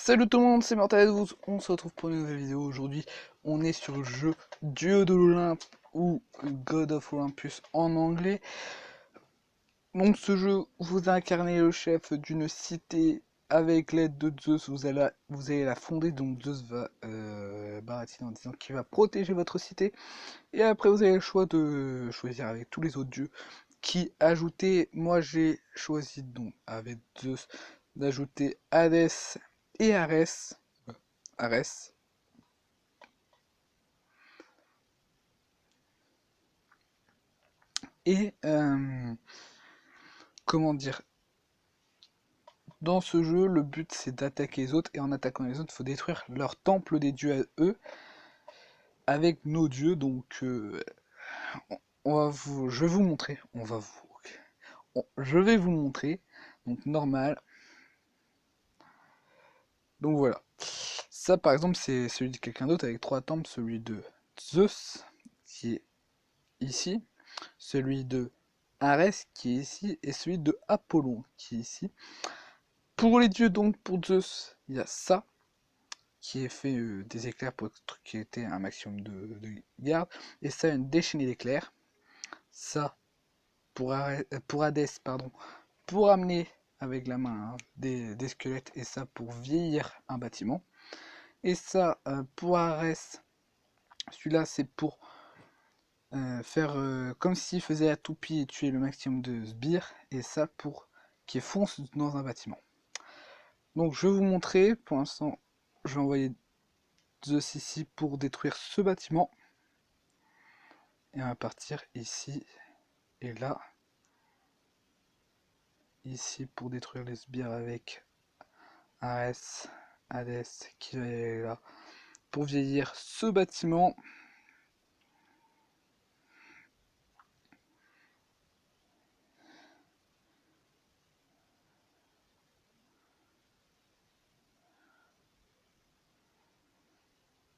Salut tout le monde, c'est Mortal, on se retrouve pour une nouvelle vidéo. Aujourd'hui, on est sur le jeu Dieu de l'Olympe ou God of Olympus en anglais. Donc ce jeu, vous incarnez le chef d'une cité avec l'aide de Zeus, vous allez la fonder, donc Zeus va baratiner en disant qu'il va protéger votre cité. Et après vous avez le choix de choisir avec tous les autres dieux qui ajouter. Moi j'ai choisi donc avec Zeus d'ajouter Hadès et Arès. Arès. Et comment dire, dans ce jeu, le but c'est d'attaquer les autres, et en attaquant les autres, il faut détruire leur temple des dieux à eux, avec nos dieux. Donc je vais vous montrer, je vais vous montrer, donc normal. Donc voilà. Ça par exemple c'est celui de quelqu'un d'autre avec 3 temples, celui de Zeus qui est ici, celui de Arès qui est ici, et celui de Apollon qui est ici. Pour les dieux, donc pour Zeus, il y a ça, qui est fait des éclairs pour qui était un maximum de garde, et ça une déchaînée d'éclairs. Ça pour Hadès, pardon, pour amener avec la main des squelettes, et ça pour vieillir un bâtiment. Et ça pour Arès, celui-là c'est pour faire comme s'il faisait la toupie et tuer le maximum de sbires, et ça pour qu'il fonce dans un bâtiment. Donc je vais vous montrer, pour l'instant je vais envoyer Zeus ici pour détruire ce bâtiment. Et on va partir ici et là. Ici pour détruire les sbires avec Arès, Hadès qui va y aller là. Pour vieillir ce bâtiment.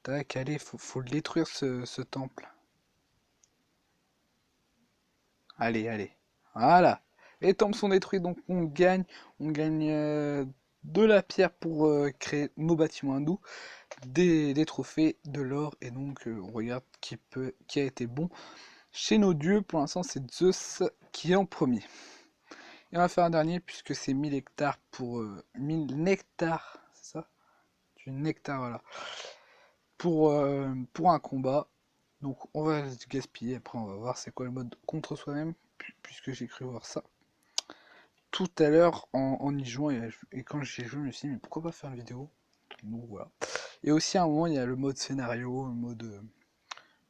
Tac, allez, faut le détruire ce temple. Allez, allez. Voilà. Les temples sont détruits, donc on gagne. On gagne de la pierre pour créer nos bâtiments à nous. Des trophées, de l'or, et donc on regarde qui a été bon. Chez nos dieux, pour l'instant, c'est Zeus qui est en premier. Et on va faire un dernier, puisque c'est 1000 hectares pour... 1000 nectars, c'est ça? Du nectar, voilà. Pour un combat. Donc on va gaspiller, après on va voir c'est quoi le mode contre soi-même, puisque j'ai cru voir ça tout à l'heure en y jouant, et quand j'y ai joué, je me suis dit mais pourquoi pas faire une vidéo? Donc voilà. Et aussi à un moment il y a le mode scénario, le mode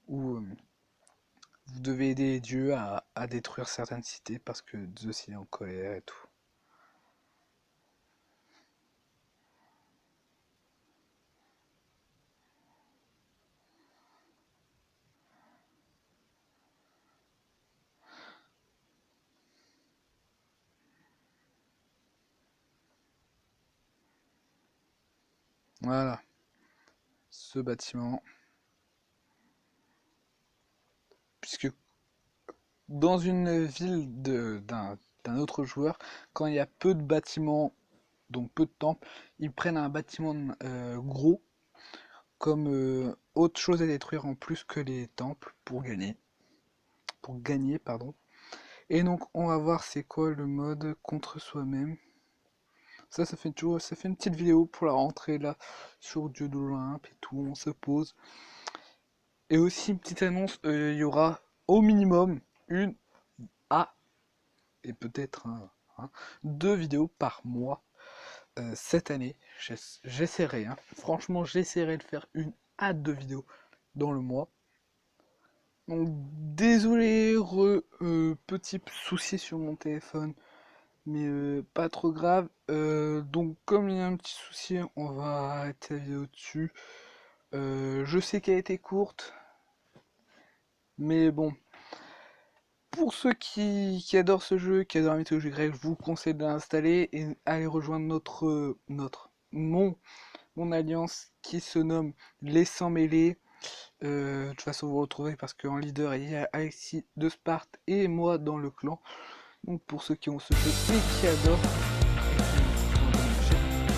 où vous devez aider les dieux à détruire certaines cités parce que Zeus il est en colère et tout. Voilà, ce bâtiment. Puisque dans une ville d'un autre joueur, quand il y a peu de bâtiments, donc peu de temples, ils prennent un bâtiment gros comme autre chose à détruire en plus que les temples pour gagner. Pour gagner, pardon. Et donc on va voir c'est quoi le mode contre soi-même. Ça fait toujours, ça fait une petite vidéo pour la rentrée là sur Dieu de l'Olympe et tout, on se pose. Et aussi une petite annonce, il y aura au minimum une et peut-être 2 vidéos par mois cette année. J'essaierai, hein. Franchement j'essaierai de faire une à 2 vidéos dans le mois. Donc désolé, petit souci sur mon téléphone, mais pas trop grave. Donc comme il y a un petit souci, on va arrêter la vidéo dessus. Je sais qu'elle a été courte, mais bon. Pour ceux qui adorent ce jeu, qui adorent la mythologie grecque, je vous conseille de l'installer et aller rejoindre mon alliance qui se nomme Les Sans Mêlés. De toute façon, vous vous retrouvez parce qu'en leader, il y a Alexis de Sparte et moi dans le clan. Donc pour ceux qui ont ce jeu et qui adorent,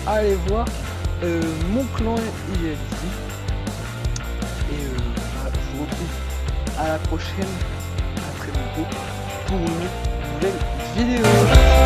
allez voir. mon clan il est ici. Et bah, je vous retrouve à la prochaine, à très bientôt pour une nouvelle vidéo.